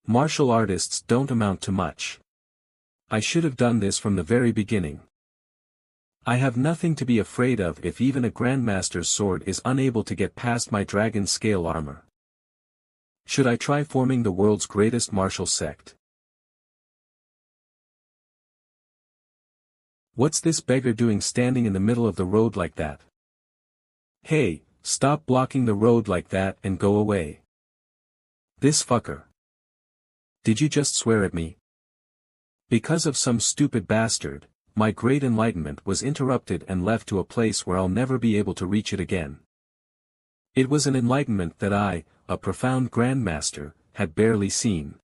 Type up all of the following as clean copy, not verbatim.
Martial artists don't amount to much. I should have done this from the very beginning. I have nothing to be afraid of if even a Grandmaster's sword is unable to get past my dragon scale armor. Should I try forming the world's greatest martial sect? What's this beggar doing standing in the middle of the road like that? Hey, stop blocking the road like that and go away. This fucker. Did you just swear at me? Because of some stupid bastard, my great enlightenment was interrupted and left to a place where I'll never be able to reach it again. It was an enlightenment that I, a profound Grandmaster, had barely seen.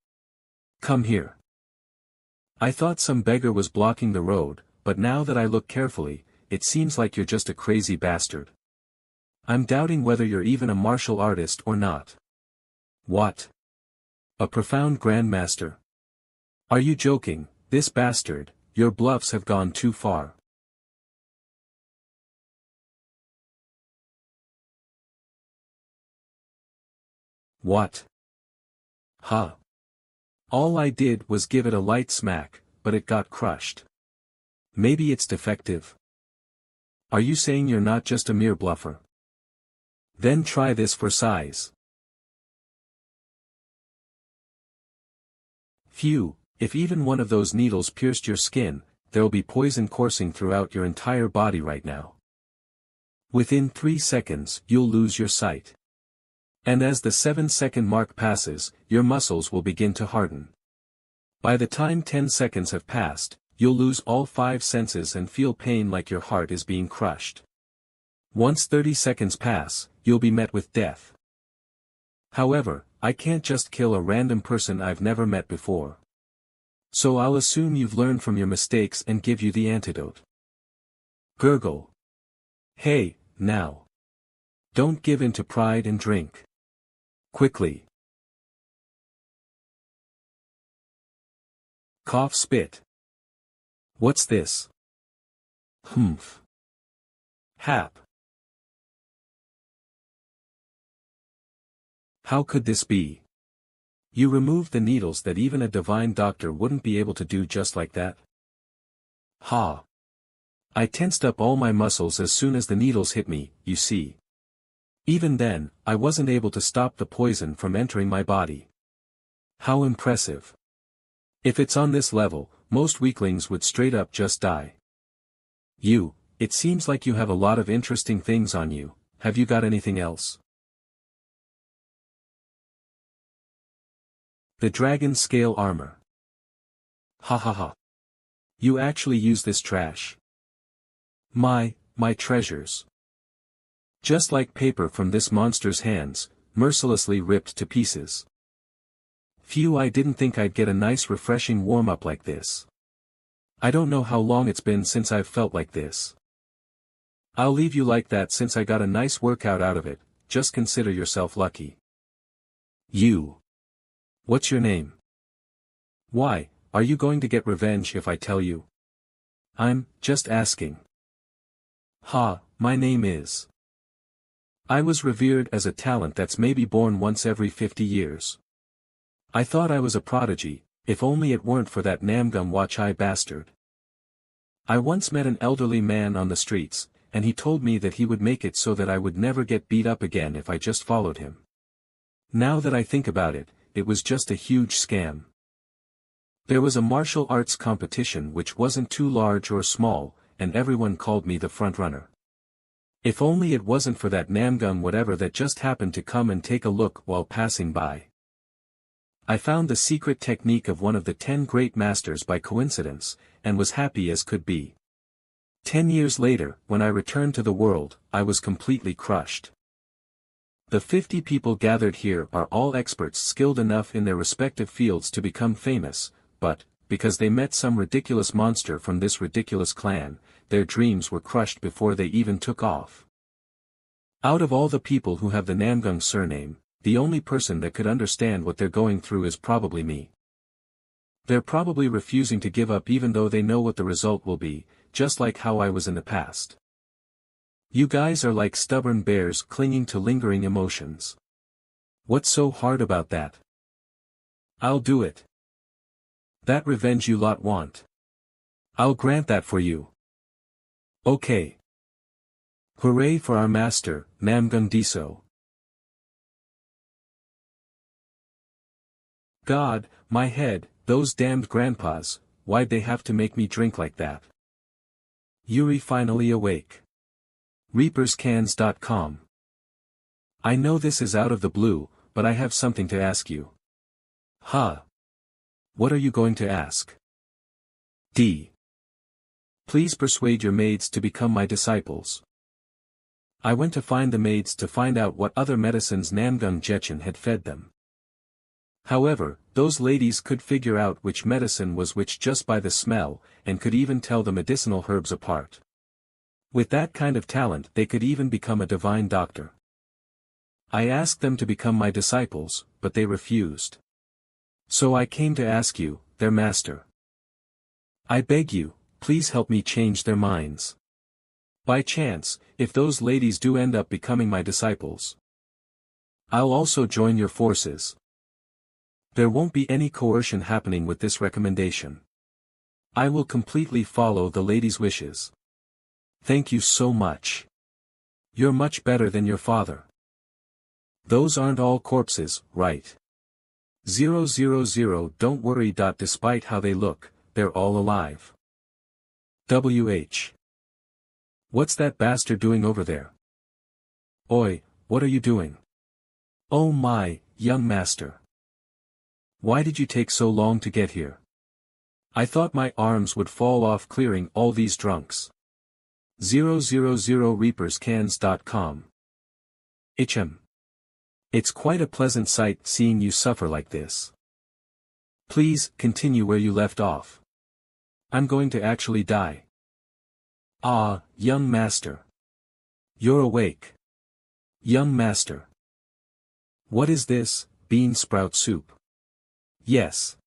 Come here. I thought some beggar was blocking the road, but now that I look carefully, it seems like you're just a crazy bastard. I'm doubting whether you're even a martial artist or not. What? A profound Grandmaster? Are you joking, this bastard? Your bluffs have gone too far. What? Huh. All I did was give it a light smack, but it got crushed. Maybe it's defective. Are you saying you're not just a mere bluffer? Then try this for size. Phew. If even one of those needles pierced your skin, there'll be poison coursing throughout your entire body right now. Within 3 seconds, you'll lose your sight. And as the 7-second mark passes, your muscles will begin to harden. By the time 10 seconds have passed, you'll lose all 5 senses and feel pain like your heart is being crushed. Once 30 seconds pass, you'll be met with death. However, I can't just kill a random person I've never met before. So I'll assume you've learned from your mistakes and give you the antidote. Gurgle. Hey, now. Don't give in to pride and drink. Quickly. Cough spit. What's this? Humph. Hap. How could this be? You removed the needles that even a divine doctor wouldn't be able to do just like that? Ha. I tensed up all my muscles as soon as the needles hit me, you see. Even then, I wasn't able to stop the poison from entering my body. How impressive. If it's on this level, most weaklings would straight up just die. It seems like you have a lot of interesting things on you. Have you got anything else? The dragon scale armor. Ha ha ha. You actually use this trash. My treasures. Just like paper from this monster's hands, mercilessly ripped to pieces. Phew, I didn't think I'd get a nice refreshing warm-up like this. I don't know how long it's been since I've felt like this. I'll leave you like that since I got a nice workout out of it, just consider yourself lucky. What's your name? Why, are you going to get revenge if I tell you? I'm just asking. Ha, my name is. I was revered as a talent that's maybe born once every 50 years. I thought I was a prodigy, if only it weren't for that Namgum Watch-Eye bastard. I once met an elderly man on the streets, and he told me that he would make it so that I would never get beat up again if I just followed him. Now that I think about it, it was just a huge scam. There was a martial arts competition which wasn't too large or small, and everyone called me the frontrunner. If only it wasn't for that Namgum whatever that just happened to come and take a look while passing by. I found the secret technique of one of the 10 great masters by coincidence, and was happy as could be. 10 years later, when I returned to the world, I was completely crushed. The 50 people gathered here are all experts skilled enough in their respective fields to become famous, but, because they met some ridiculous monster from this ridiculous clan, their dreams were crushed before they even took off. Out of all the people who have the Namgung surname, the only person that could understand what they're going through is probably me. They're probably refusing to give up even though they know what the result will be, just like how I was in the past. You guys are like stubborn bears clinging to lingering emotions. What's so hard about that? I'll do it. That revenge you lot want. I'll grant that for you. Okay. Hooray for our master, Namgundiso. God, my head, those damned grandpas, why'd they have to make me drink like that? Yuri finally awake. ReapersCans.com. I know this is out of the blue, but I have something to ask you. Huh? What are you going to ask? D. Please persuade your maids to become my disciples. I went to find the maids to find out what other medicines Namgung Jetchen had fed them. However, those ladies could figure out which medicine was which just by the smell, and could even tell the medicinal herbs apart. With that kind of talent they could even become a divine doctor. I asked them to become my disciples, but they refused. So I came to ask you, their master. I beg you, please help me change their minds. By chance, if those ladies do end up becoming my disciples, I'll also join your forces. There won't be any coercion happening with this recommendation. I will completely follow the ladies' wishes. Thank you so much. You're much better than your father. Those aren't all corpses, right? 000 don't worry. Despite how they look, they're all alive. WH. What's that bastard doing over there? Oi, what are you doing? Oh my, young master. Why did you take so long to get here? I thought my arms would fall off clearing all these drunks. 000 reaperscans.com. Itchem. It's quite a pleasant sight seeing you suffer like this. Please, continue where you left off. I'm going to actually die. Ah, young master. You're awake. Young master. What is this, bean sprout soup? Yes.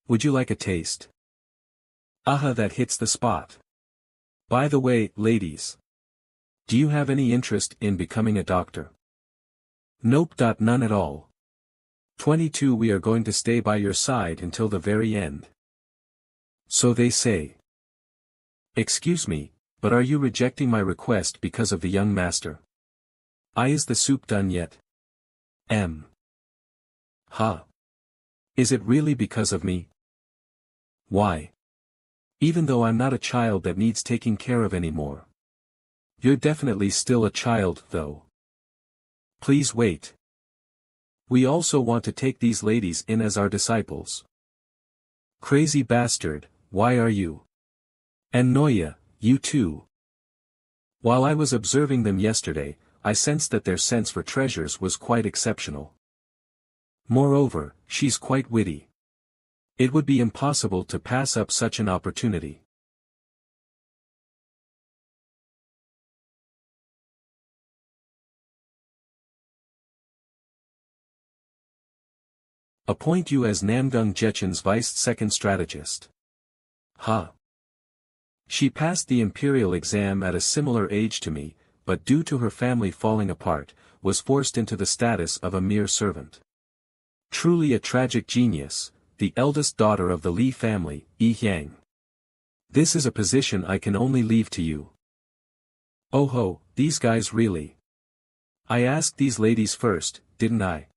Would you like a taste? Aha, that hits the spot. By the way, ladies. Do you have any interest in becoming a doctor? Nope. None at all. 22 We are going to stay by your side until the very end. So they say. Excuse me, but are you rejecting my request because of the young master? Is the soup done yet? M. Huh. Is it really because of me? Why? Even though I'm not a child that needs taking care of anymore. You're definitely still a child, though. Please wait. We also want to take these ladies in as our disciples. Crazy bastard, why are you? And Noya, you too. While I was observing them yesterday, I sensed that their sense for treasures was quite exceptional. Moreover, she's quite witty. It would be impossible to pass up such an opportunity. Appoint you as Namgung Jetchen's vice-second strategist. Huh. She passed the imperial exam at a similar age to me, but due to her family falling apart, was forced into the status of a mere servant. Truly a tragic genius, the eldest daughter of the Li family, Yi Yang. This is a position I can only leave to you. Oh ho, these guys really. I asked these ladies first, didn't I?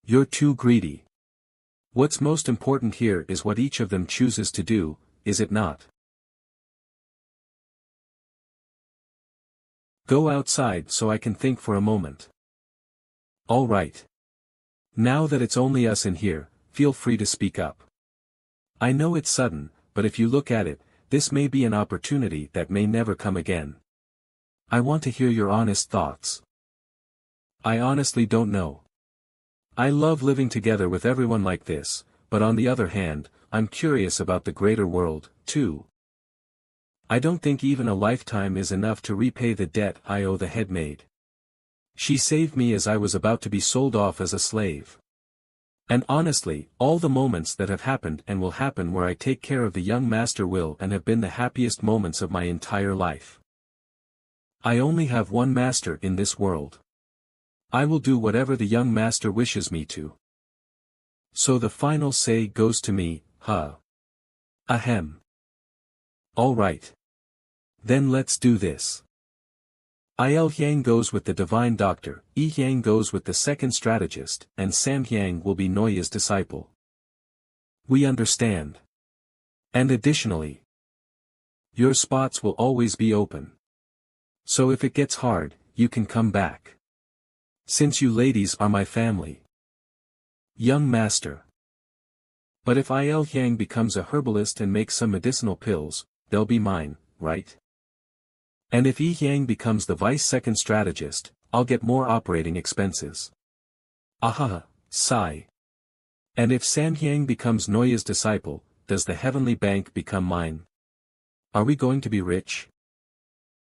You're too greedy. What's most important here is what each of them chooses to do, is it not? Go outside so I can think for a moment. All right. Now that it's only us in here, feel free to speak up. I know it's sudden, but if you look at it, this may be an opportunity that may never come again. I want to hear your honest thoughts. I honestly don't know. I love living together with everyone like this, but on the other hand, I'm curious about the greater world, too. I don't think even a lifetime is enough to repay the debt I owe the head maid. She saved me as I was about to be sold off as a slave. And honestly, all the moments that have happened and will happen where I take care of the young master will and have been the happiest moments of my entire life. I only have one master in this world. I will do whatever the young master wishes me to. So the final say goes to me, huh? Ahem. Alright. Then let's do this. Il Yang goes with the divine doctor, Yi Yang goes with the second strategist, and Sam Yang will be Noya's disciple. We understand. And additionally, your spots will always be open. So if it gets hard, you can come back. Since you ladies are my family. Young master. But if Il Yang becomes a herbalist and makes some medicinal pills, they'll be mine, right? And if Yi Yang becomes the vice-second strategist, I'll get more operating expenses. Aha, sigh. And if Sam Yang becomes Noya's disciple, does the heavenly bank become mine? Are we going to be rich?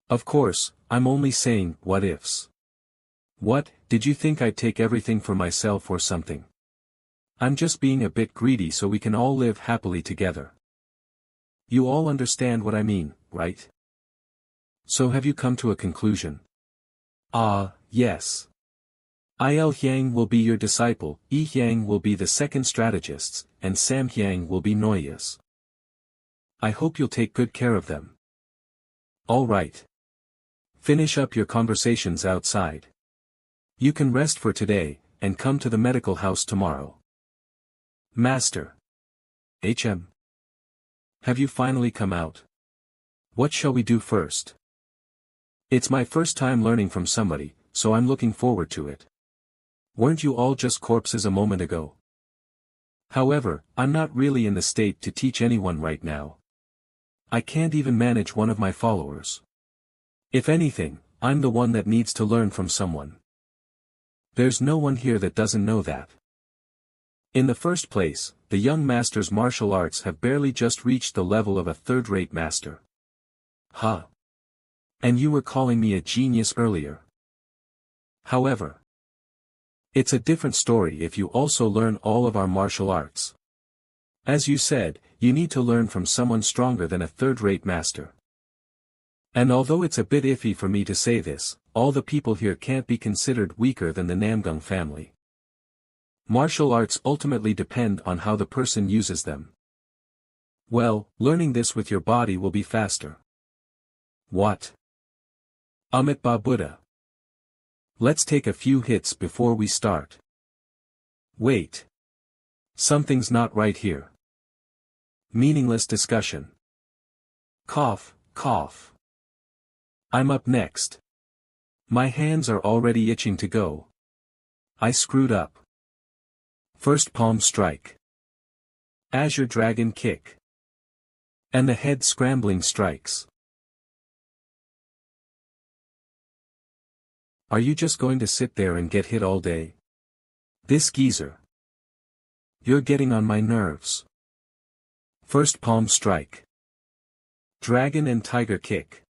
Of course, I'm only saying what ifs. What, did you think I'd take everything for myself or something? I'm just being a bit greedy so we can all live happily together. You all understand what I mean, right? So have you come to a conclusion? Ah, yes. Il Yang will be your disciple, Yi Yang will be the second strategist's, and Sam Yang will be Noya's. I hope you'll take good care of them. All right. Finish up your conversations outside. You can rest for today, and come to the medical house tomorrow. Master. HM. Have you finally come out? What shall we do first? It's my first time learning from somebody, so I'm looking forward to it. Weren't you all just corpses a moment ago? However, I'm not really in the state to teach anyone right now. I can't even manage one of my followers. If anything, I'm the one that needs to learn from someone. There's no one here that doesn't know that. In the first place, the young master's martial arts have barely just reached the level of a third-rate master. Huh. And you were calling me a genius earlier. However, it's a different story if you also learn all of our martial arts. As you said, you need to learn from someone stronger than a third-rate master. And although it's a bit iffy for me to say this, all the people here can't be considered weaker than the Namgung family. Martial arts ultimately depend on how the person uses them. Well, learning this with your body will be faster. What? Amitabha Buddha. Let's take a few hits before we start. Wait. Something's not right here. Meaningless discussion. Cough, cough. I'm up next. My hands are already itching to go. I screwed up. First palm strike. Azure Dragon kick. And the head scrambling strikes. Are you just going to sit there and get hit all day? This geezer. You're getting on my nerves. First palm strike. Dragon and tiger kick.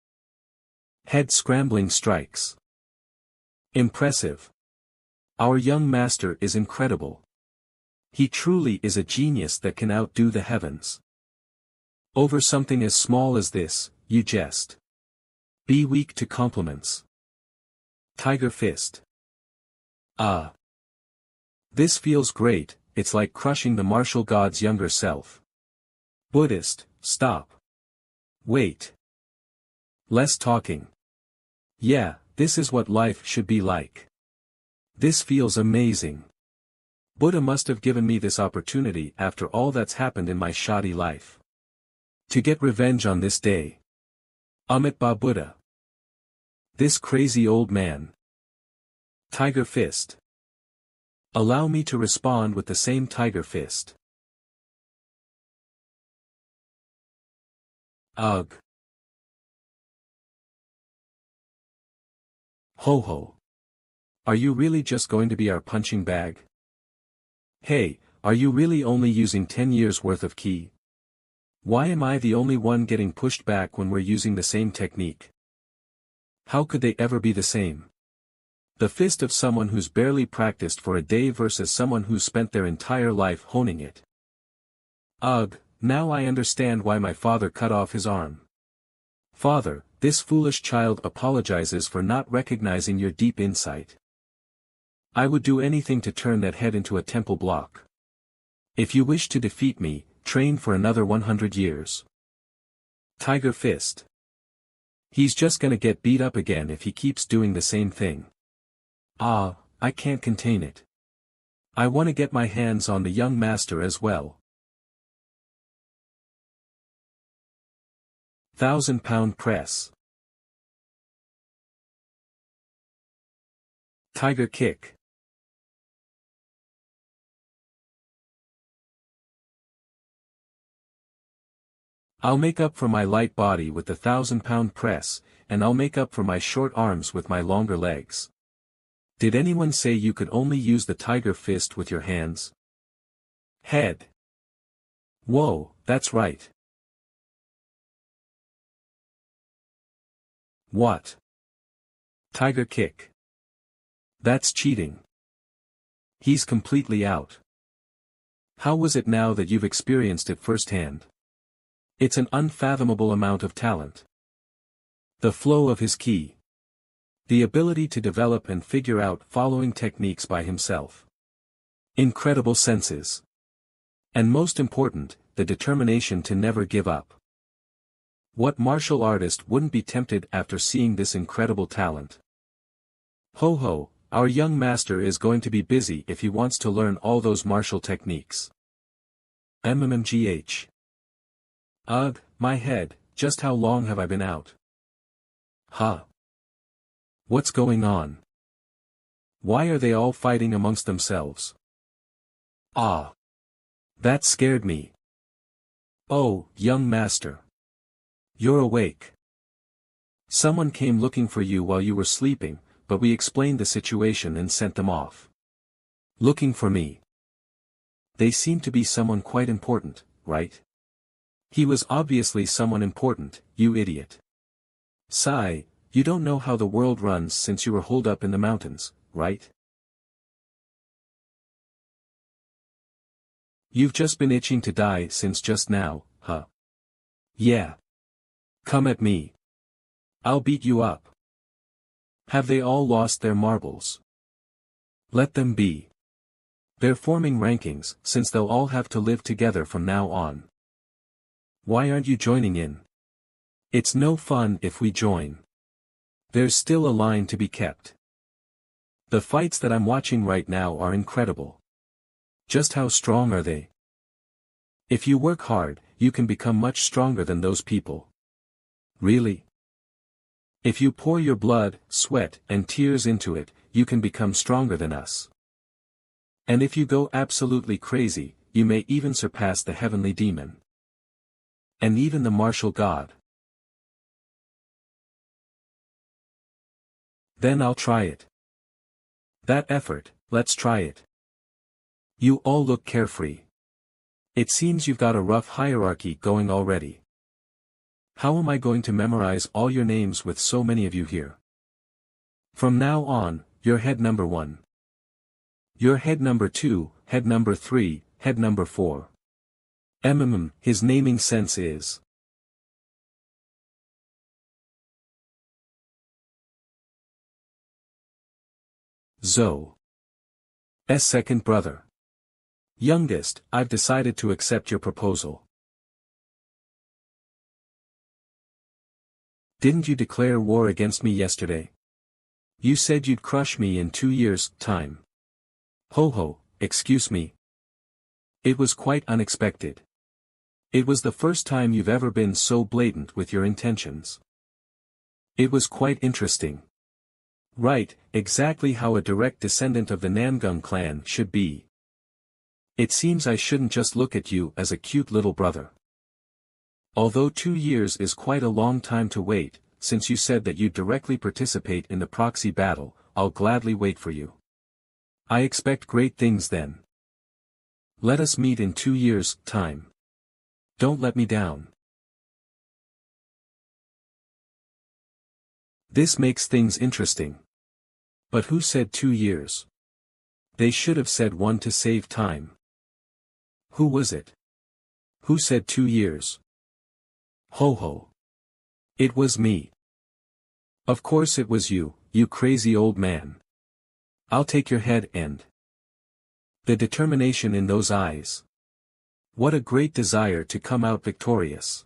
Head scrambling strikes. Impressive. Our young master is incredible. He truly is a genius that can outdo the heavens. Over something as small as this, you jest. Be weak to compliments. Tiger fist. Ah. This feels great, it's like crushing the martial god's younger self. Buddhist, stop. Wait. Less talking. Yeah, this is what life should be like. This feels amazing. Buddha must have given me this opportunity after all that's happened in my shoddy life. To get revenge on this day. Amitabha Buddha. This crazy old man. Tiger fist. Allow me to respond with the same tiger fist. Ugh. Ho ho. Are you really just going to be our punching bag? Hey, are you really only using 10 years worth of ki? Why am I the only one getting pushed back when we're using the same technique? How could they ever be the same? The fist of someone who's barely practiced for a day versus someone who's spent their entire life honing it. Ugh, now I understand why my father cut off his arm. Father, this foolish child apologizes for not recognizing your deep insight. I would do anything to turn that head into a temple block. If you wish to defeat me, train for another 100 years. Tiger Fist. He's just gonna get beat up again if he keeps doing the same thing. Ah, I can't contain it. I want to get my hands on the young master as well. 1,000-pound press. Tiger kick. I'll make up for my light body with the 1,000-pound press, and I'll make up for my short arms with my longer legs. Did anyone say you could only use the tiger fist with your hands? Head. Whoa, that's right. What? Tiger kick. That's cheating. He's completely out. How was it now that you've experienced it firsthand? It's an unfathomable amount of talent. The flow of his ki. The ability to develop and figure out following techniques by himself. Incredible senses. And most important, the determination to never give up. What martial artist wouldn't be tempted after seeing this incredible talent? Ho ho, our young master is going to be busy if he wants to learn all those martial techniques. MMGH. Ugh, my head, just how long have I been out? Huh? What's going on? Why are they all fighting amongst themselves? Ah! That scared me. Oh, young master. You're awake. Someone came looking for you while you were sleeping, but we explained the situation and sent them off. Looking for me. They seem to be someone quite important, right? He was obviously someone important, you idiot. Sigh, you don't know how the world runs since you were holed up in the mountains, right? You've just been itching to die since just now, huh? Yeah. Come at me. I'll beat you up. Have they all lost their marbles? Let them be. They're forming rankings, since they'll all have to live together from now on. Why aren't you joining in? It's no fun if we join. There's still a line to be kept. The fights that I'm watching right now are incredible. Just how strong are they? If you work hard, you can become much stronger than those people. Really? If you pour your blood, sweat, and tears into it, you can become stronger than us. And if you go absolutely crazy, you may even surpass the heavenly demon. And even the martial god. Then I'll try it. That effort, let's try it. You all look carefree. It seems you've got a rough hierarchy going already. How am I going to memorize all your names with so many of you here? From now on, you're head number 1. You're head number 2, head number 3, head number 4. His naming sense is. Zoe's second brother. Youngest, I've decided to accept your proposal. Didn't you declare war against me yesterday? You said you'd crush me in 2 years' time. Ho ho, excuse me. It was quite unexpected. It was the first time you've ever been so blatant with your intentions. It was quite interesting. Right, exactly how a direct descendant of the Namgung clan should be. It seems I shouldn't just look at you as a cute little brother. Although 2 years is quite a long time to wait, since you said that you'd directly participate in the proxy battle, I'll gladly wait for you. I expect great things then. Let us meet in 2 years' time. Don't let me down. This makes things interesting. But who said 2 years? They should have said 1 to save time. Who was it? Who said 2 years? Ho ho. It was me. Of course it was you, you crazy old man. I'll take your head and. The determination in those eyes. What a great desire to come out victorious.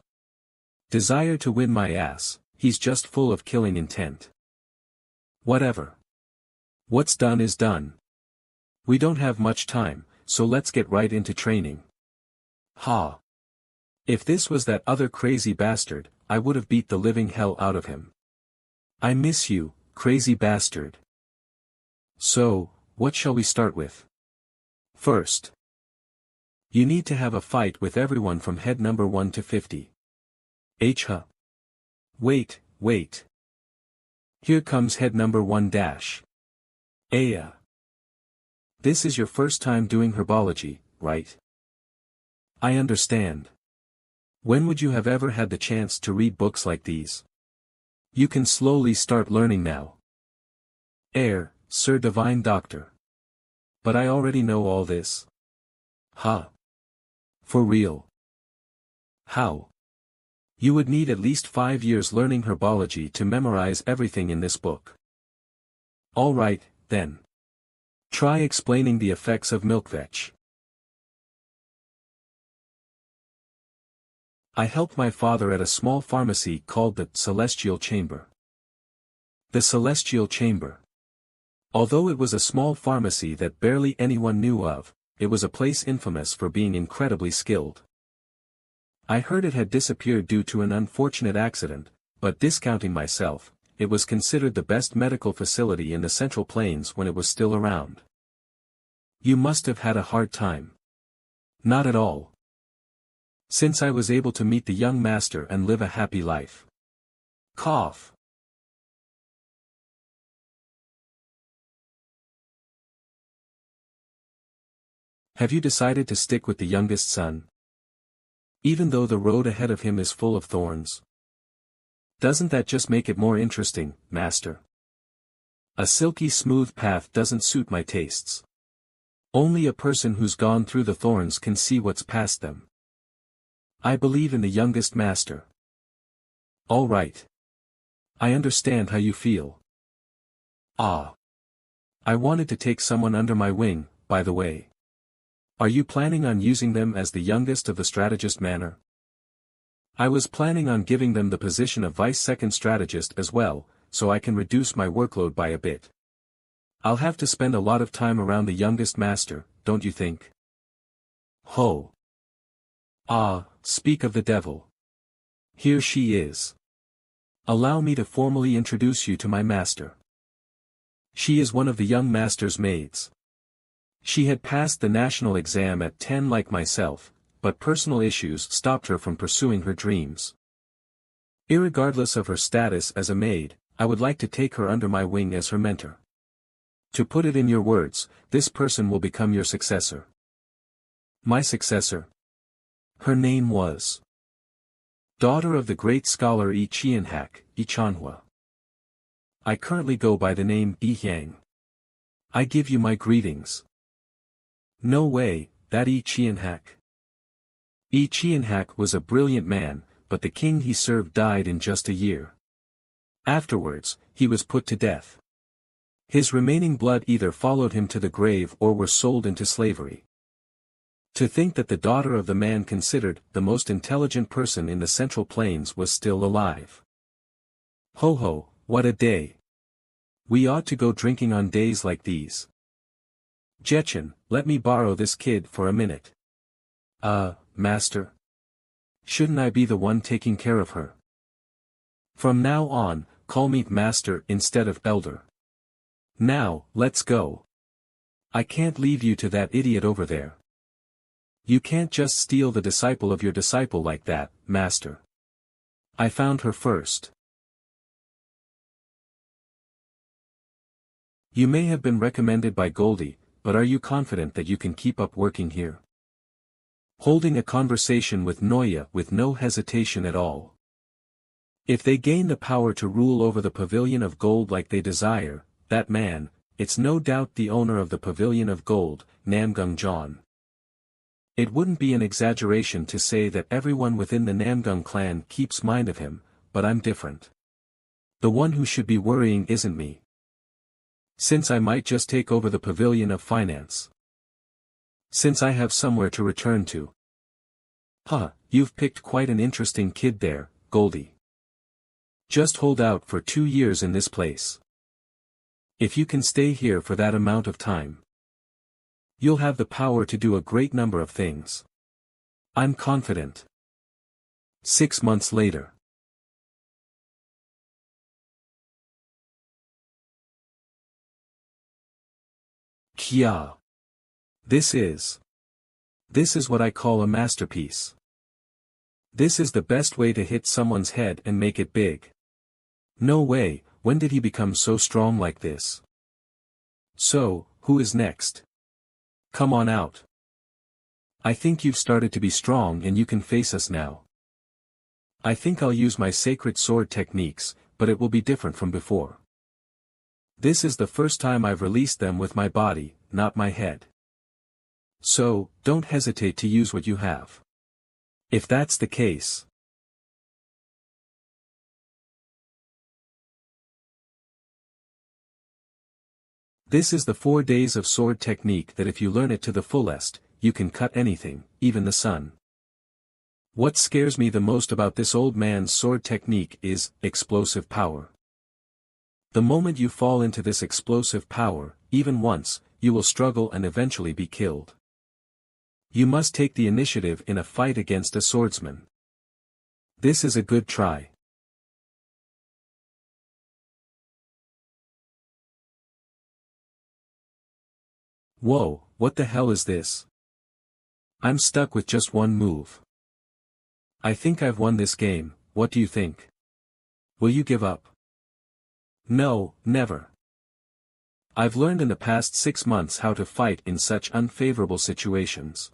Desire to win my ass, he's just full of killing intent. Whatever. What's done is done. We don't have much time, so let's get right into training. Ha. If this was that other crazy bastard, I would have beat the living hell out of him. I miss you, crazy bastard. So, what shall we start with? First, you need to have a fight with everyone from head number 1 to 50. Huh. Wait. Here comes head number 1 dash. Aya. This is your first time doing herbology, right? I understand. When would you have ever had the chance to read books like these? You can slowly start learning now. Sir Divine Doctor. But I already know all this. Huh. For real. How? You would need at least 5 years learning herbology to memorize everything in this book. Alright, then. Try explaining the effects of milkvetch. I helped my father at a small pharmacy called the Celestial Chamber. The Celestial Chamber. Although it was a small pharmacy that barely anyone knew of, it was a place infamous for being incredibly skilled. I heard it had disappeared due to an unfortunate accident, but discounting myself, it was considered the best medical facility in the Central Plains when it was still around. You must have had a hard time. Not at all. Since I was able to meet the young master and live a happy life. Cough. Have you decided to stick with the youngest son? Even though the road ahead of him is full of thorns. Doesn't that just make it more interesting, master? A silky smooth path doesn't suit my tastes. Only a person who's gone through the thorns can see what's past them. I believe in the youngest master. All right. I understand how you feel. Ah. I wanted to take someone under my wing, by the way. Are you planning on using them as the youngest of the strategist manner? I was planning on giving them the position of vice-second strategist as well, so I can reduce my workload by a bit. I'll have to spend a lot of time around the youngest master, don't you think? Ho. Ah, speak of the devil. Here she is. Allow me to formally introduce you to my master. She is one of the young master's maids. She had passed the national exam at 10 like myself, but personal issues stopped her from pursuing her dreams. Irregardless of her status as a maid, I would like to take her under my wing as her mentor. To put it in your words, this person will become your successor. My successor? Her name was daughter of the great scholar Yi Qianhak, Yi Chanhua. I currently go by the name Yi Yang. I give you my greetings. No way, that Yi Qianhak. Yi Qianhak was a brilliant man, but the king he served died in just a year. Afterwards, he was put to death. His remaining blood either followed him to the grave or were sold into slavery. To think that the daughter of the man considered the most intelligent person in the Central Plains was still alive. Ho ho, what a day. We ought to go drinking on days like these. Jetchen, let me borrow this kid for a minute. Master? Shouldn't I be the one taking care of her? From now on, call me master instead of elder. Now, let's go. I can't leave you to that idiot over there. You can't just steal the disciple of your disciple like that, master. I found her first. You may have been recommended by Goldie, but are you confident that you can keep up working here? Holding a conversation with Noya with no hesitation at all. If they gain the power to rule over the pavilion of gold like they desire, that man, it's no doubt the owner of the pavilion of gold, Namgung John. It wouldn't be an exaggeration to say that everyone within the Namgung clan keeps mind of him, but I'm different. The one who should be worrying isn't me. Since I might just take over the pavilion of finance. Since I have somewhere to return to. Huh, you've picked quite an interesting kid there, Goldie. Just hold out for 2 years in this place. If you can stay here for that amount of time, you'll have the power to do a great number of things. I'm confident. 6 months later. Kya. This is what I call a masterpiece. This is the best way to hit someone's head and make it big. No way, when did he become so strong like this? So, who is next? Come on out. I think you've started to be strong and you can face us now. I think I'll use my sacred sword techniques, but it will be different from before. This is the first time I've released them with my body, not my head. So, don't hesitate to use what you have. If that's the case. This is the 4 days of sword technique that if you learn it to the fullest, you can cut anything, even the sun. What scares me the most about this old man's sword technique is explosive power. The moment you fall into this explosive power, even once, you will struggle and eventually be killed. You must take the initiative in a fight against a swordsman. This is a good try. Whoa, what the hell is this? I'm stuck with just one move. I think I've won this game, what do you think? Will you give up? No, never. I've learned in the past 6 months how to fight in such unfavorable situations.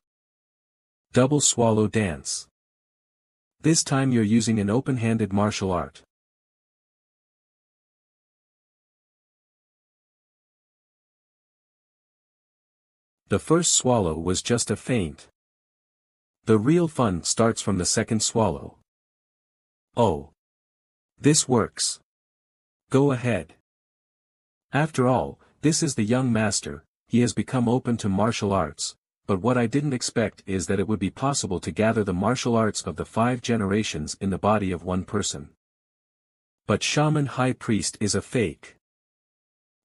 Double swallow dance. This time you're using an open-handed martial art. The first swallow was just a feint. The real fun starts from the second swallow. Oh. This works. Go ahead. After all, this is the young master, he has become open to martial arts, but what I didn't expect is that it would be possible to gather the martial arts of the 5 generations in the body of one person. But Shaman High Priest is a fake.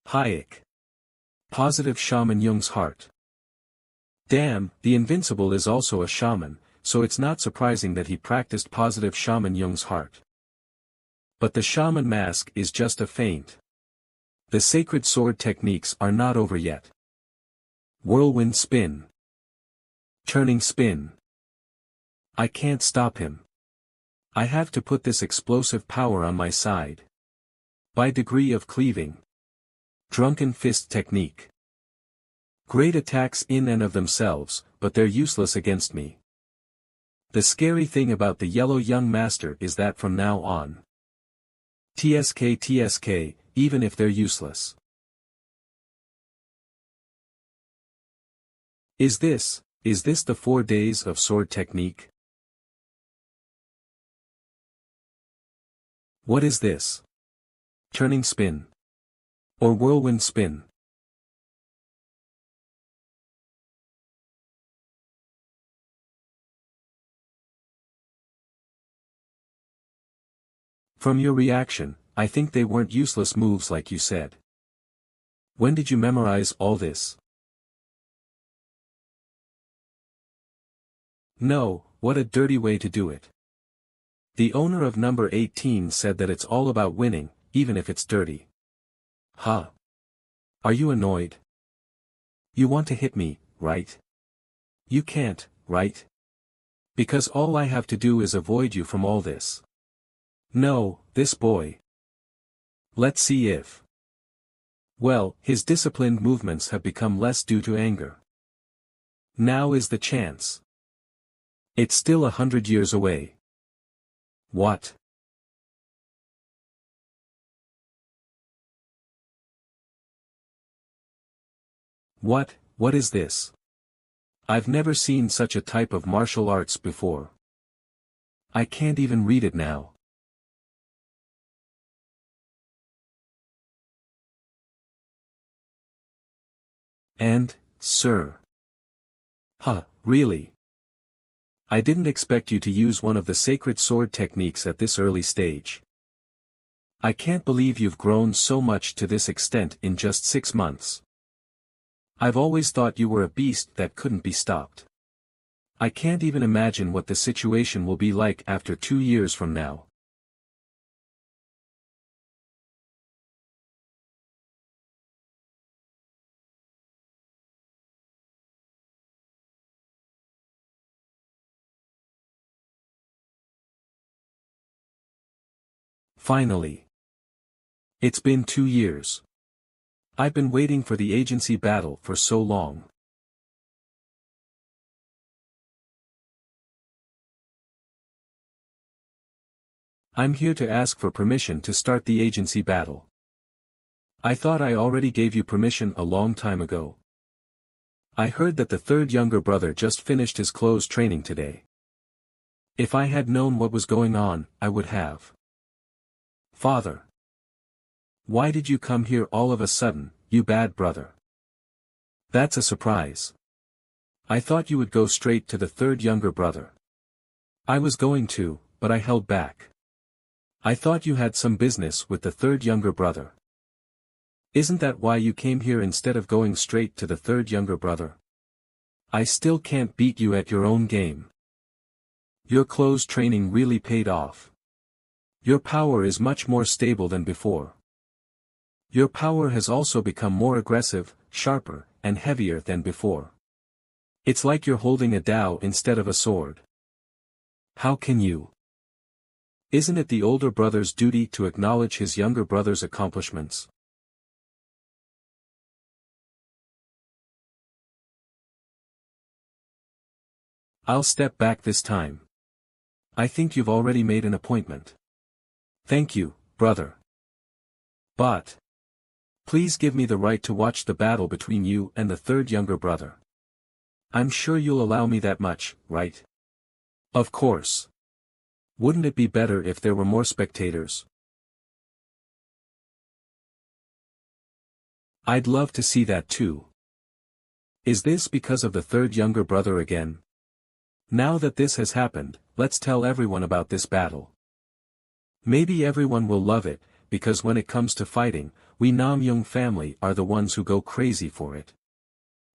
Hayek. Positive Shaman Jung's heart. Damn, the Invincible is also a shaman, so it's not surprising that he practiced positive Shaman Jung's heart. But the shaman mask is just a feint. The sacred sword techniques are not over yet. Whirlwind spin. Turning spin. I can't stop him. I have to put this explosive power on my side. By degree of cleaving. Drunken fist technique. Great attacks in and of themselves, but they're useless against me. The scary thing about the yellow young master is that from now on. TSK, even if they're useless. Is this the 4 days of sword technique? What is this? Turning spin. Or whirlwind spin? From your reaction, I think they weren't useless moves like you said. When did you memorize all this? No, what a dirty way to do it. The owner of number 18 said that it's all about winning, even if it's dirty. Huh? Are you annoyed? You want to hit me, right? You can't, right? Because all I have to do is avoid you from all this. No, this boy. Let's see if. Well, his disciplined movements have become less due to anger. Now is the chance. It's still 100 years away. What? What is this? I've never seen such a type of martial arts before. I can't even read it now. And, sir. Huh, really? I didn't expect you to use one of the sacred sword techniques at this early stage. I can't believe you've grown so much to this extent in just 6 months. I've always thought you were a beast that couldn't be stopped. I can't even imagine what the situation will be like after 2 years from now. Finally. It's been 2 years. I've been waiting for the agency battle for so long. I'm here to ask for permission to start the agency battle. I thought I already gave you permission a long time ago. I heard that the third younger brother just finished his close training today. If I had known what was going on, I would have. Father. Why did you come here all of a sudden, you bad brother? That's a surprise. I thought you would go straight to the third younger brother. I was going to, but I held back. I thought you had some business with the third younger brother. Isn't that why you came here instead of going straight to the third younger brother? I still can't beat you at your own game. Your close training really paid off. Your power is much more stable than before. Your power has also become more aggressive, sharper, and heavier than before. It's like you're holding a dao instead of a sword. How can you? Isn't it the older brother's duty to acknowledge his younger brother's accomplishments? I'll step back this time. I think you've already made an appointment. Thank you, brother. But please give me the right to watch the battle between you and the third younger brother. I'm sure you'll allow me that much, right? Of course. Wouldn't it be better if there were more spectators? I'd love to see that too. Is this because of the third younger brother again? Now that this has happened, let's tell everyone about this battle. Maybe everyone will love it, because when it comes to fighting, we Namyoung family are the ones who go crazy for it.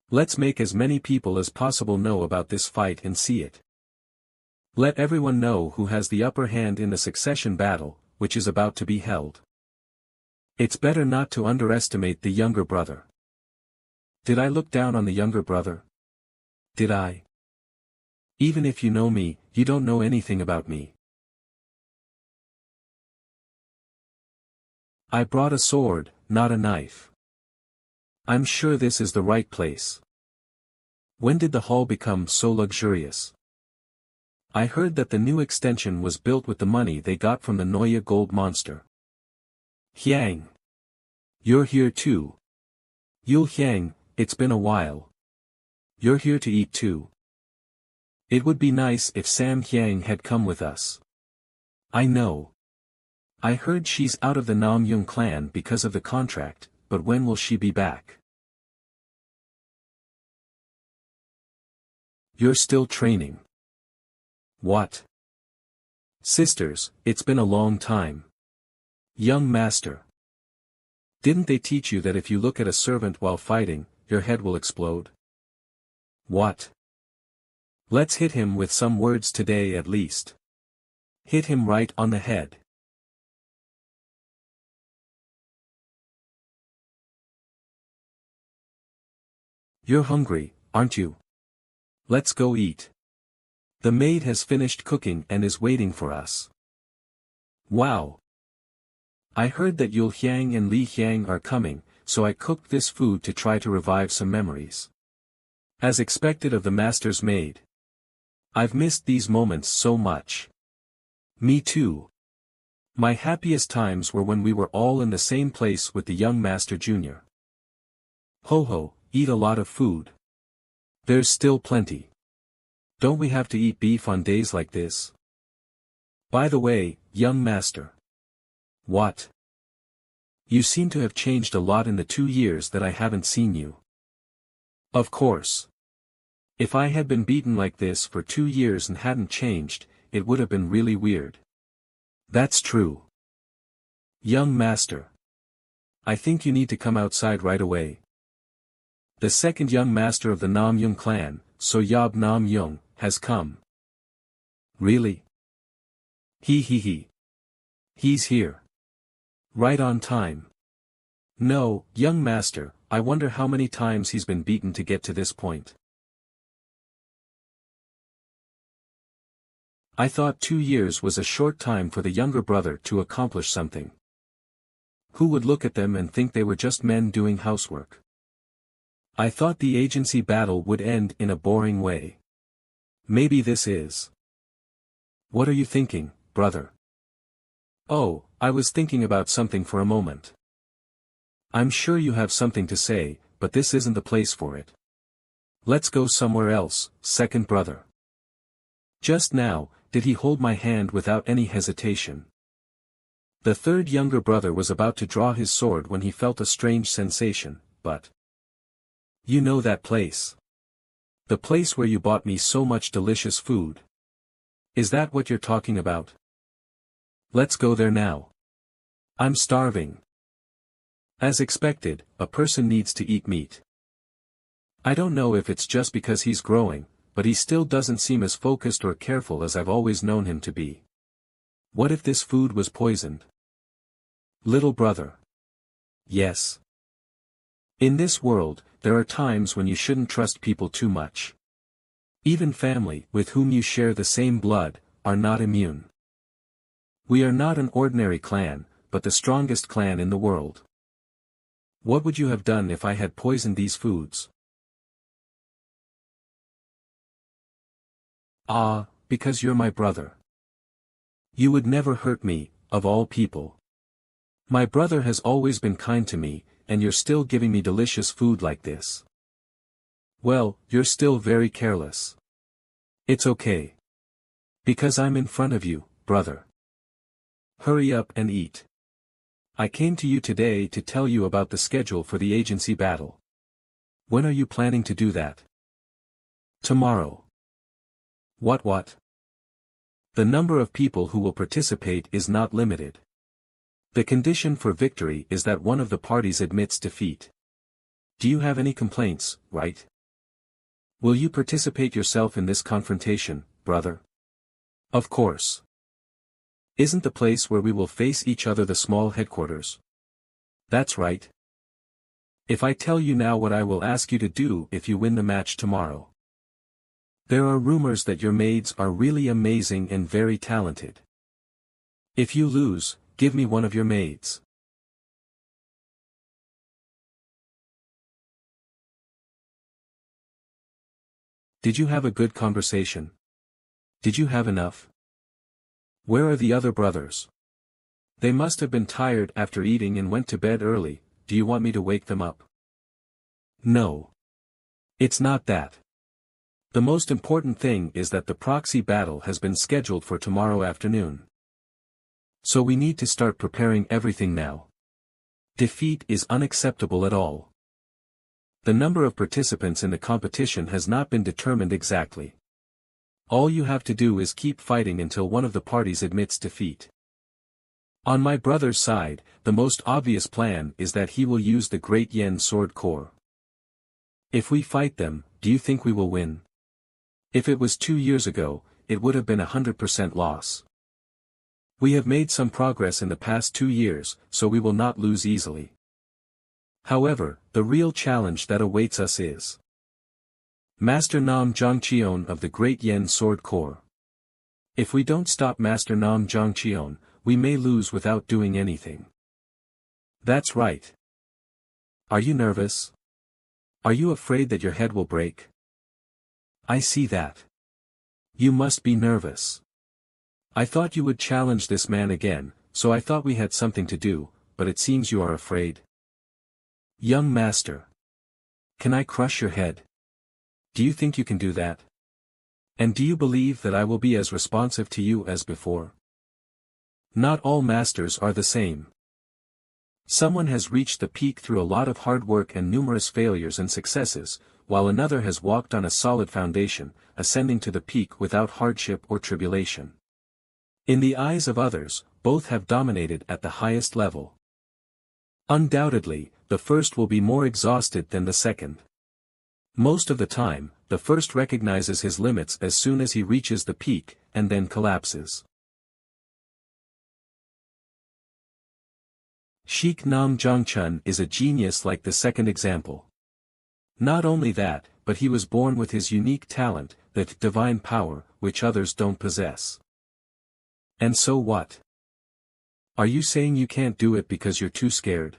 Let's make as many people as possible know about this fight and see it. Let everyone know who has the upper hand in the succession battle, which is about to be held. It's better not to underestimate the younger brother. Did I look down on the younger brother? Did I? Even if you know me, you don't know anything about me. I brought a sword, not a knife. I'm sure this is the right place. When did the hall become so luxurious? I heard that the new extension was built with the money they got from the Noya gold monster. Hyang. You're here too. Yul Hyang, it's been a while. You're here to eat too. It would be nice if Sam Hyang had come with us. I know. I heard she's out of the Namyoung clan because of the contract, but when will she be back? You're still training. What? Sisters, it's been a long time. Young master. Didn't they teach you that if you look at a servant while fighting, your head will explode? What? Let's hit him with some words today at least. Hit him right on the head. You're hungry, aren't you? Let's go eat. The maid has finished cooking and is waiting for us. Wow. I heard that Yul Hyang and Li Hyang are coming, so I cooked this food to try to revive some memories. As expected of the master's maid. I've missed these moments so much. Me too. My happiest times were when we were all in the same place with the young master junior. Ho ho, eat a lot of food. There's still plenty. Don't we have to eat beef on days like this? By the way, young master. What? You seem to have changed a lot in the 2 years that I haven't seen you. Of course. If I had been beaten like this for 2 years and hadn't changed, it would have been really weird. That's true. Young master. I think you need to come outside right away. The second young master of the Nam Yung clan, Soyob Nam Yung, has come. Really? He. He's here. Right on time. No, young master, I wonder how many times he's been beaten to get to this point. I thought 2 years was a short time for the younger brother to accomplish something. Who would look at them and think they were just men doing housework? I thought the agency battle would end in a boring way. Maybe this is. What are you thinking, brother? Oh, I was thinking about something for a moment. I'm sure you have something to say, but this isn't the place for it. Let's go somewhere else, second brother. Just now, did he hold my hand without any hesitation? The third younger brother was about to draw his sword when he felt a strange sensation, but... You know that place. The place where you bought me so much delicious food. Is that what you're talking about? Let's go there now. I'm starving. As expected, a person needs to eat meat. I don't know if it's just because he's growing, but he still doesn't seem as focused or careful as I've always known him to be. What if this food was poisoned? Little brother. Yes. In this world, there are times when you shouldn't trust people too much. Even family, with whom you share the same blood, are not immune. We are not an ordinary clan, but the strongest clan in the world. What would you have done if I had poisoned these foods? Ah, because you're my brother. You would never hurt me, of all people. My brother has always been kind to me, and you're still giving me delicious food like this. Well, you're still very careless. It's okay. Because I'm in front of you, brother. Hurry up and eat. I came to you today to tell you about the schedule for the agency battle. When are you planning to do that? Tomorrow. What? The number of people who will participate is not limited. The condition for victory is that one of the parties admits defeat. Do you have any complaints, right? Will you participate yourself in this confrontation, brother? Of course. Isn't the place where we will face each other the small headquarters? That's right. If I tell you now what I will ask you to do if you win the match tomorrow. There are rumors that your maids are really amazing and very talented. If you lose, give me one of your maids. Did you have a good conversation? Did you have enough? Where are the other brothers? They must have been tired after eating and went to bed early. Do you want me to wake them up? No. It's not that. The most important thing is that the proxy battle has been scheduled for tomorrow afternoon. So we need to start preparing everything now. Defeat is unacceptable at all. The number of participants in the competition has not been determined exactly. All you have to do is keep fighting until one of the parties admits defeat. On my brother's side, the most obvious plan is that he will use the Great Yen Sword Core. If we fight them, do you think we will win? If it was 2 years ago, it would have been 100% loss. We have made some progress in the past 2 years, so we will not lose easily. However, the real challenge that awaits us is Master Nam Jongcheon of the Great Yen Sword Core. If we don't stop Master Nam Jongcheon, we may lose without doing anything. That's right. Are you nervous? Are you afraid that your head will break? I see that. You must be nervous. I thought you would challenge this man again, so I thought we had something to do, but it seems you are afraid. Young master. Can I crush your head? Do you think you can do that? And do you believe that I will be as responsive to you as before? Not all masters are the same. Someone has reached the peak through a lot of hard work and numerous failures and successes, while another has walked on a solid foundation, ascending to the peak without hardship or tribulation. In the eyes of others, both have dominated at the highest level. Undoubtedly, the first will be more exhausted than the second. Most of the time, the first recognizes his limits as soon as he reaches the peak, and then collapses. Sheikh Nam Jongchun is a genius like the second example. Not only that, but he was born with his unique talent, that divine power, which others don't possess. And so what? Are you saying you can't do it because you're too scared?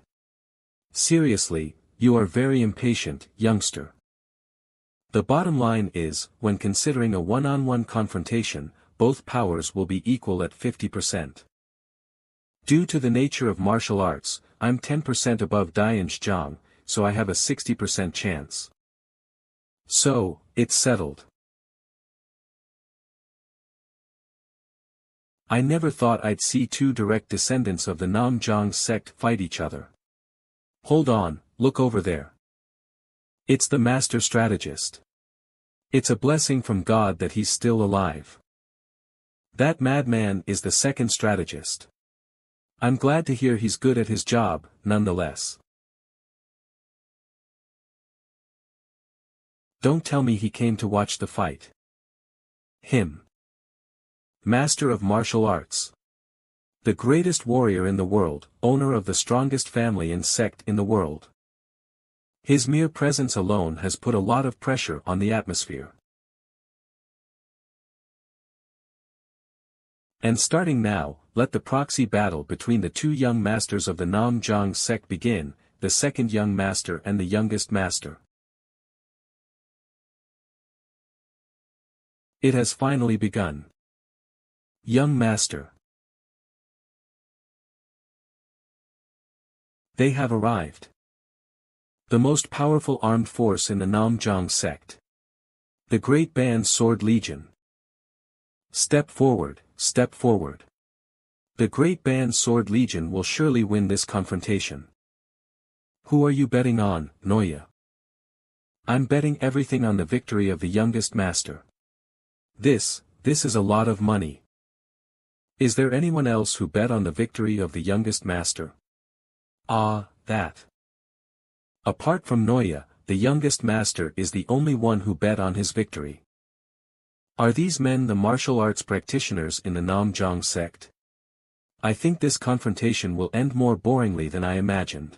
Seriously, you are very impatient, youngster. The bottom line is, when considering a one-on-one confrontation, both powers will be equal at 50%. Due to the nature of martial arts, I'm 10% above Dian's Zhang, so I have a 60% chance. So, it's settled. I never thought I'd see two direct descendants of the Nam Zhang sect fight each other. Hold on, look over there. It's the master strategist. It's a blessing from God that he's still alive. That madman is the second strategist. I'm glad to hear he's good at his job, nonetheless. Don't tell me he came to watch the fight. Him. Master of martial arts. The greatest warrior in the world, owner of the strongest family and sect in the world. His mere presence alone has put a lot of pressure on the atmosphere. And starting now, let the proxy battle between the two young masters of the Nam Zhang sect begin, the second young master and the youngest master. It has finally begun. Young master. They have arrived. The most powerful armed force in the Nam Zhang sect. The Great Band Sword Legion. Step forward, step forward. The Great Band Sword Legion will surely win this confrontation. Who are you betting on, Noya? I'm betting everything on the victory of the youngest master. This is a lot of money. Is there anyone else who bet on the victory of the youngest master? That. Apart from Noya, the youngest master is the only one who bet on his victory. Are these men the martial arts practitioners in the Nam Zhang sect? I think this confrontation will end more boringly than I imagined.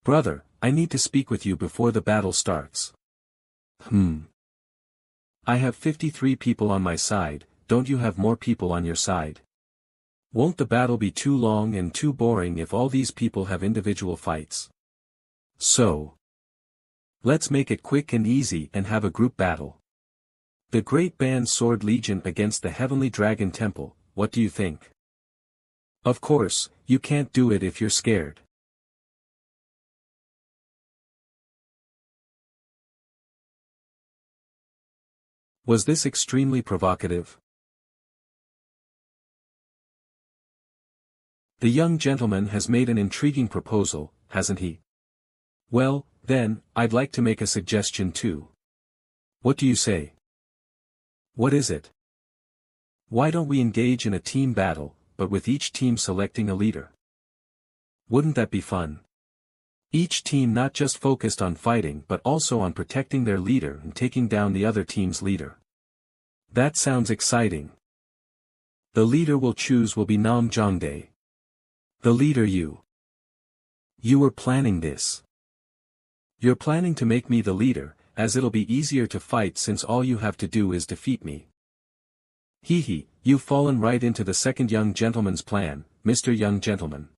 Brother, I need to speak with you before the battle starts. I have 53 people on my side, don't you have more people on your side? Won't the battle be too long and too boring if all these people have individual fights? So, let's make it quick and easy and have a group battle. The Great Band Sword Legion against the Heavenly Dragon Temple, what do you think? Of course, you can't do it if you're scared. Was this extremely provocative? The young gentleman has made an intriguing proposal, hasn't he? Well, then, I'd like to make a suggestion too. What do you say? What is it? Why don't we engage in a team battle, but with each team selecting a leader? Wouldn't that be fun? Each team not just focused on fighting but also on protecting their leader and taking down the other team's leader. That sounds exciting. The leader we'll choose will be Nam Zhangde. The leader you. You were planning this. You're planning to make me the leader, as it'll be easier to fight since all you have to do is defeat me. Hee, you've fallen right into the second young gentleman's plan, Mr. Young Gentleman.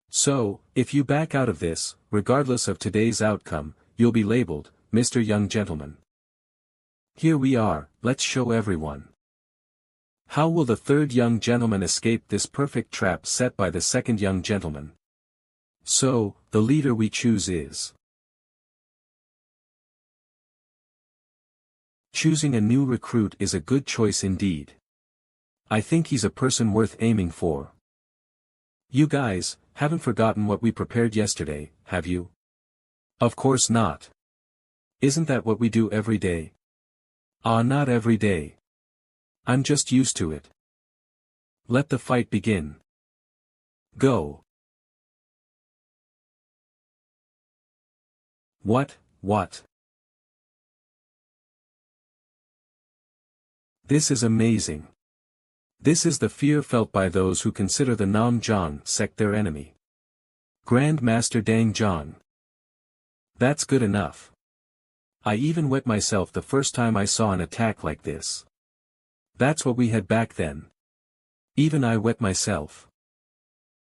So, if you back out of this, regardless of today's outcome, you'll be labeled, Mr. Young Gentleman. Here we are, let's show everyone. How will the third young gentleman escape this perfect trap set by the second young gentleman? So, the leader we choose is. Choosing a new recruit is a good choice indeed. I think he's a person worth aiming for. You guys, haven't forgotten what we prepared yesterday, have you? Of course not. Isn't that what we do every day? Ah, not every day. I'm just used to it. Let the fight begin. Go. What? This is amazing. This is the fear felt by those who consider the Nam Jong sect their enemy. Grand Master Dang Jong. That's good enough. I even wet myself the first time I saw an attack like this. That's what we had back then. Even I wet myself.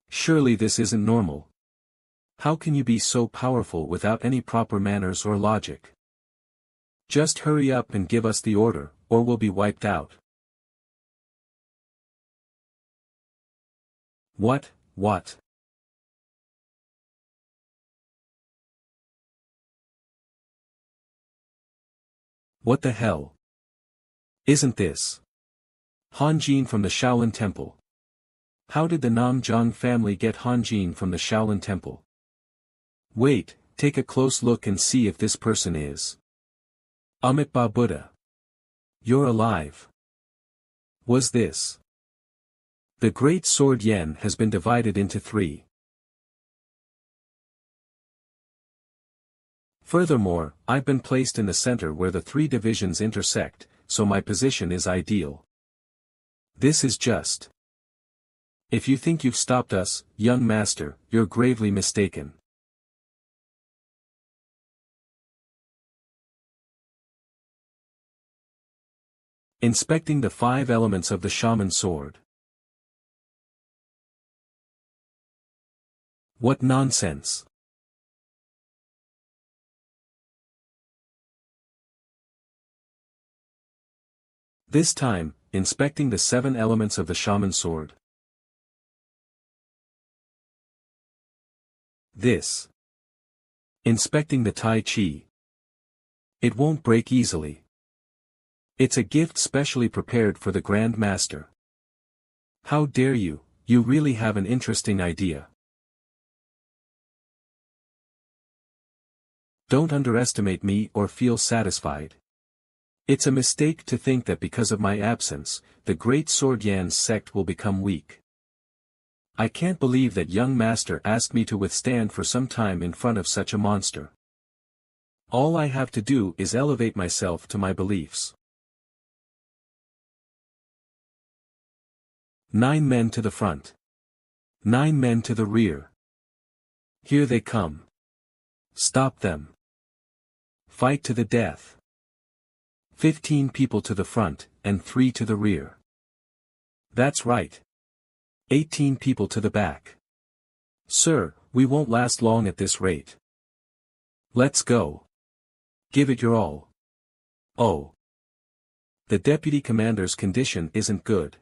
Surely this isn't normal. How can you be so powerful without any proper manners or logic? Just hurry up and give us the order, or we'll be wiped out. What? What the hell? Isn't this Han Jin from the Shaolin Temple? How did the Nam Jong family get Han Jin from the Shaolin Temple? Wait, take a close look and see if this person is Amitabha Buddha. You're alive. Was this? The Great Sword Yen has been divided into 3. Furthermore, I've been placed in the center where the 3 divisions intersect, so my position is ideal. This is just. If you think you've stopped us, young master, you're gravely mistaken. Inspecting the 5 elements of the shaman sword. What nonsense. This time, inspecting the 7 elements of the shaman sword. This. Inspecting the Tai Chi. It won't break easily. It's a gift specially prepared for the Grand Master. How dare you, you really have an interesting idea. Don't underestimate me or feel satisfied. It's a mistake to think that because of my absence, the Great Sword Yan's sect will become weak. I can't believe that young master asked me to withstand for some time in front of such a monster. All I have to do is elevate myself to my beliefs. 9 men to the front. 9 men to the rear. Here they come. Stop them. Fight to the death. 15 people to the front, and 3 to the rear. That's right. 18 people to the back. Sir, we won't last long at this rate. Let's go. Give it your all. Oh. The deputy commander's condition isn't good.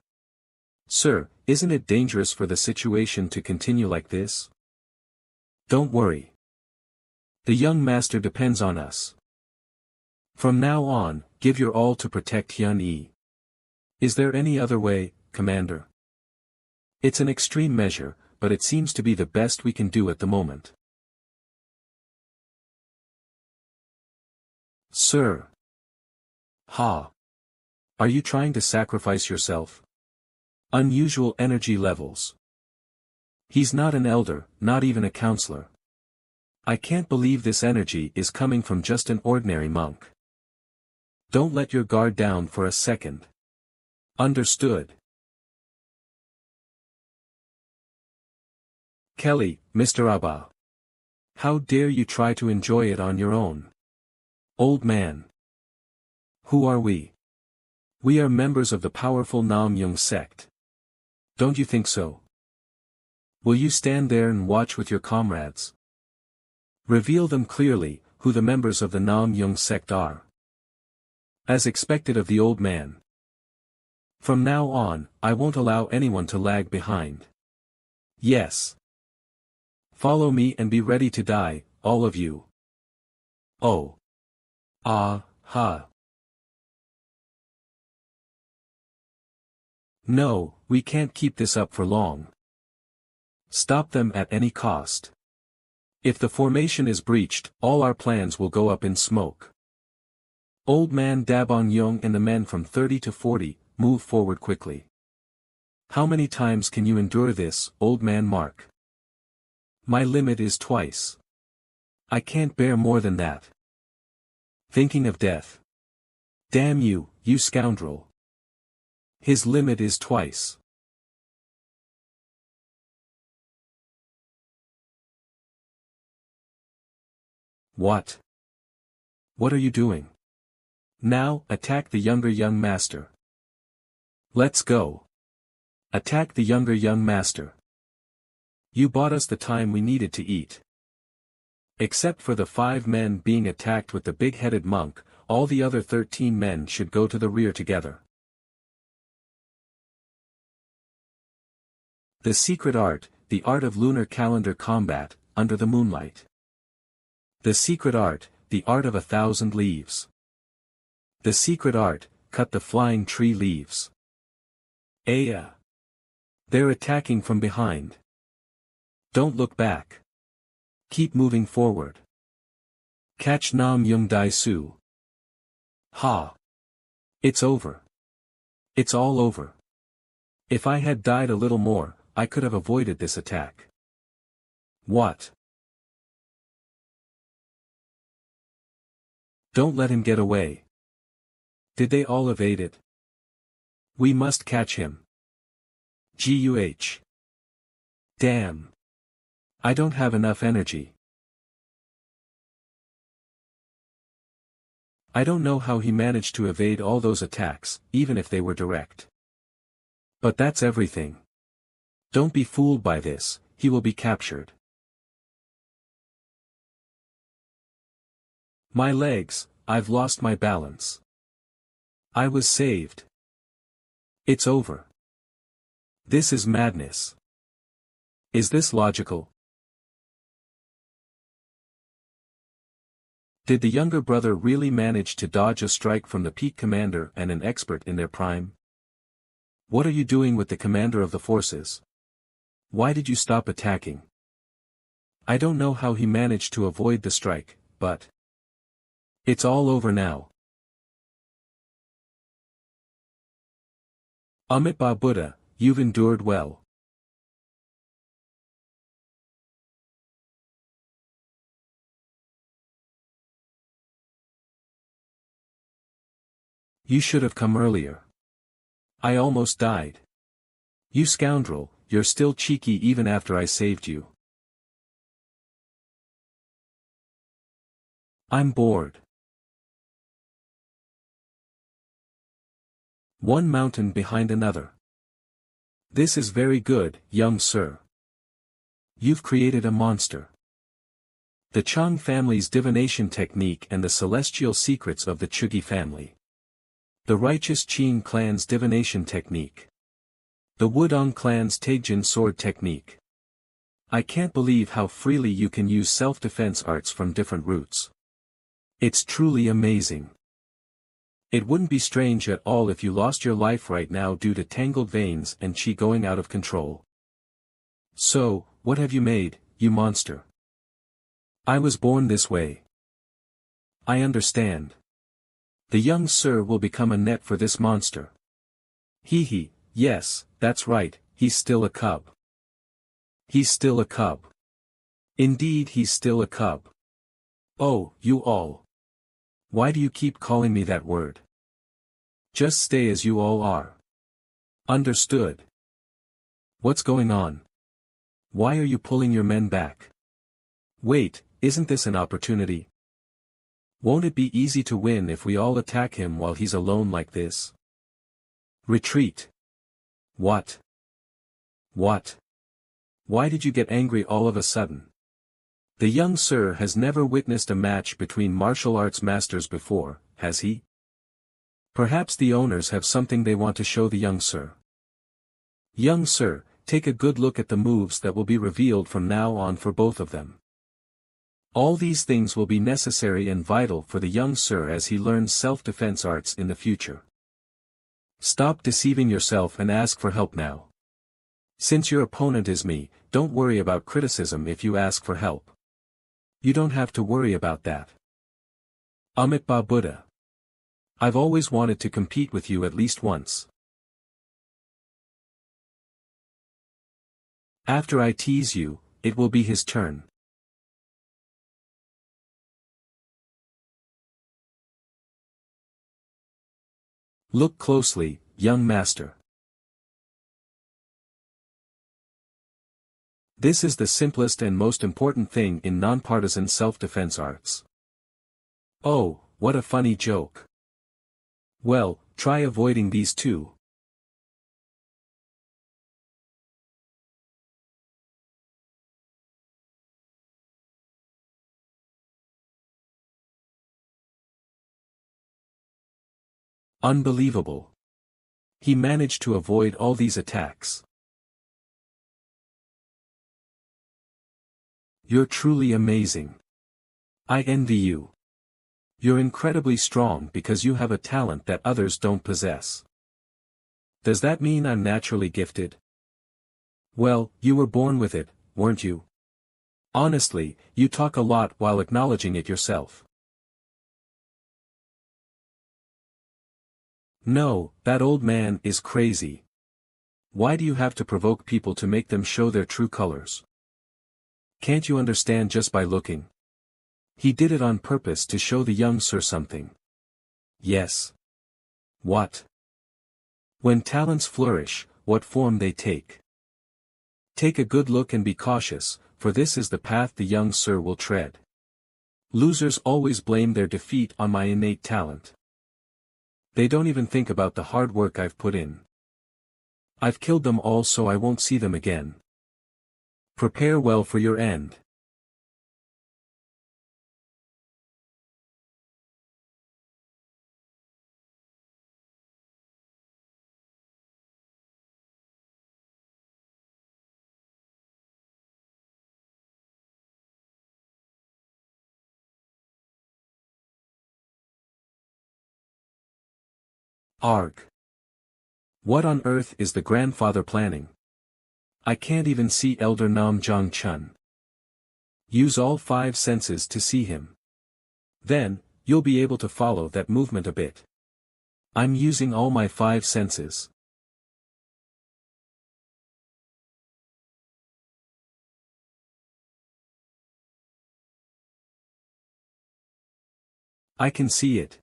Sir, isn't it dangerous for the situation to continue like this? Don't worry. The young master depends on us. From now on, give your all to protect Hyun-Yi. Is there any other way, Commander? It's an extreme measure, but it seems to be the best we can do at the moment. Sir. Ha. Are you trying to sacrifice yourself? Unusual energy levels. He's not an elder, not even a counselor. I can't believe this energy is coming from just an ordinary monk. Don't let your guard down for a second. Understood. Kelly, Mr. Abba. How dare you try to enjoy it on your own? Old man. Who are we? We are members of the powerful Nam Jong sect. Don't you think so? Will you stand there and watch with your comrades? Reveal them clearly, who the members of the Nam Jong sect are. As expected of the old man. From now on, I won't allow anyone to lag behind. Yes. Follow me and be ready to die, all of you. Oh. Ah, ha. No, we can't keep this up for long. Stop them at any cost. If the formation is breached, all our plans will go up in smoke. Old man Dabon Young and the men from 30 to 40, move forward quickly. How many times can you endure this, old man Mark? My limit is twice. I can't bear more than that. Thinking of death. Damn you, you scoundrel. His limit is twice. What? What are you doing? Now, attack the younger young master. Let's go. Attack the younger young master. You bought us the time we needed to eat. Except for the 5 men being attacked with the big-headed monk, all the other 13 men should go to the rear together. The secret art, the art of lunar calendar combat, under the moonlight. The secret art, the art of 1,000 leaves. The secret art, cut the flying tree leaves. Aya. They're attacking from behind. Don't look back. Keep moving forward. Catch Nam Young Dai Su. Ha. It's over. It's all over. If I had died a little more, I could have avoided this attack. What? Don't let him get away. Did they all evade it? We must catch him. Guh. Damn. I don't have enough energy. I don't know how he managed to evade all those attacks, even if they were direct. But that's everything. Don't be fooled by this, he will be captured. My legs, I've lost my balance. I was saved. It's over. This is madness. Is this logical? Did the younger brother really manage to dodge a strike from the peak commander and an expert in their prime? What are you doing with the commander of the forces? Why did you stop attacking? I don't know how he managed to avoid the strike, but it's all over now. Amitabha Buddha, you've endured well. You should have come earlier. I almost died. You scoundrel, you're still cheeky even after I saved you. I'm bored. One mountain behind another. This is very good, young sir. You've created a monster. The Chang family's divination technique and the celestial secrets of the Chugi family. The righteous Qing clan's divination technique. The Wudong clan's Taijin sword technique. I can't believe how freely you can use self-defense arts from different roots. It's truly amazing. It wouldn't be strange at all if you lost your life right now due to tangled veins and qi going out of control. So, what have you made, you monster? I was born this way. I understand. The young sir will become a net for this monster. Hee, yes, that's right, he's still a cub. He's still a cub. Indeed, he's still a cub. Oh, you all. Why do you keep calling me that word? Just stay as you all are. Understood. What's going on? Why are you pulling your men back? Wait, isn't this an opportunity? Won't it be easy to win if we all attack him while he's alone like this? Retreat. What? What? Why did you get angry all of a sudden? The young sir has never witnessed a match between martial arts masters before, has he? Perhaps the owners have something they want to show the young sir. Young sir, take a good look at the moves that will be revealed from now on for both of them. All these things will be necessary and vital for the young sir as he learns self-defense arts in the future. Stop deceiving yourself and ask for help now. Since your opponent is me, don't worry about criticism if you ask for help. You don't have to worry about that. Amitabha Buddha. I've always wanted to compete with you at least once. After I tease you, it will be his turn. Look closely, young master. This is the simplest and most important thing in nonpartisan self-defense arts. Oh, what a funny joke. Well, try avoiding these two. Unbelievable. He managed to avoid all these attacks. You're truly amazing. I envy you. You're incredibly strong because you have a talent that others don't possess. Does that mean I'm naturally gifted? Well, you were born with it, weren't you? Honestly, you talk a lot while acknowledging it yourself. No, that old man is crazy. Why do you have to provoke people to make them show their true colors? Can't you understand just by looking? He did it on purpose to show the young sir something. Yes. What? When talents flourish, what form they take. Take a good look and be cautious, for this is the path the young sir will tread. Losers always blame their defeat on my innate talent. They don't even think about the hard work I've put in. I've killed them all so I won't see them again. Prepare well for your end. Arg. What on earth is the grandfather planning? I can't even see Elder Nam Jong Chun. Use all 5 senses to see him. Then, you'll be able to follow that movement a bit. I'm using all my 5 senses. I can see it.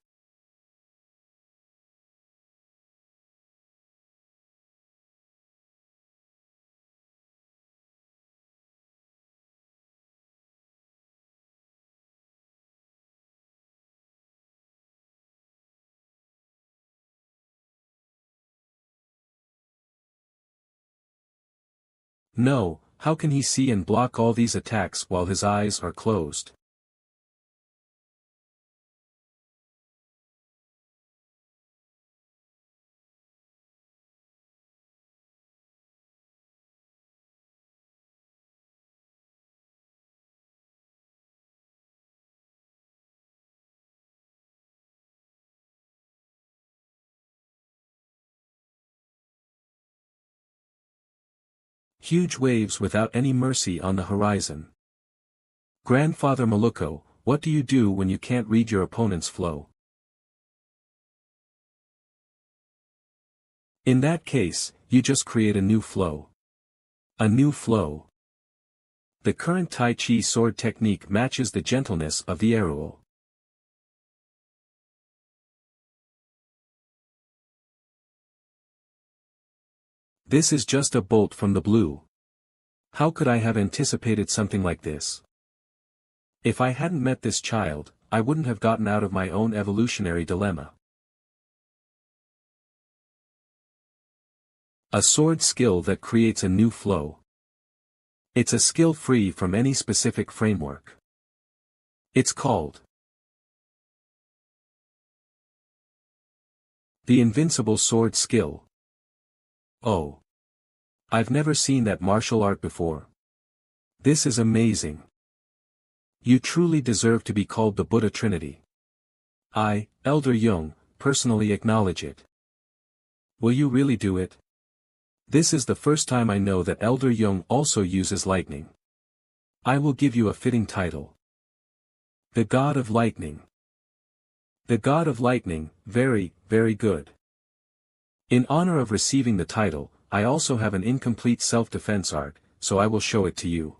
No, how can he see and block all these attacks while his eyes are closed? Huge waves without any mercy on the horizon. Grandfather Maluko, what do you do when you can't read your opponent's flow? In that case, you just create a new flow. A new flow. The current Tai Chi sword technique matches the gentleness of the arrow. This is just a bolt from the blue. How could I have anticipated something like this? If I hadn't met this child, I wouldn't have gotten out of my own evolutionary dilemma. A sword skill that creates a new flow. It's a skill free from any specific framework. It's called the invincible sword skill. Oh. I've never seen that martial art before. This is amazing. You truly deserve to be called the Buddha Trinity. I, Elder Jung, personally acknowledge it. Will you really do it? This is the first time I know that Elder Young also uses lightning. I will give you a fitting title. The God of Lightning. The God of Lightning, very, very good. In honor of receiving the title, I also have an incomplete self-defense art, so I will show it to you.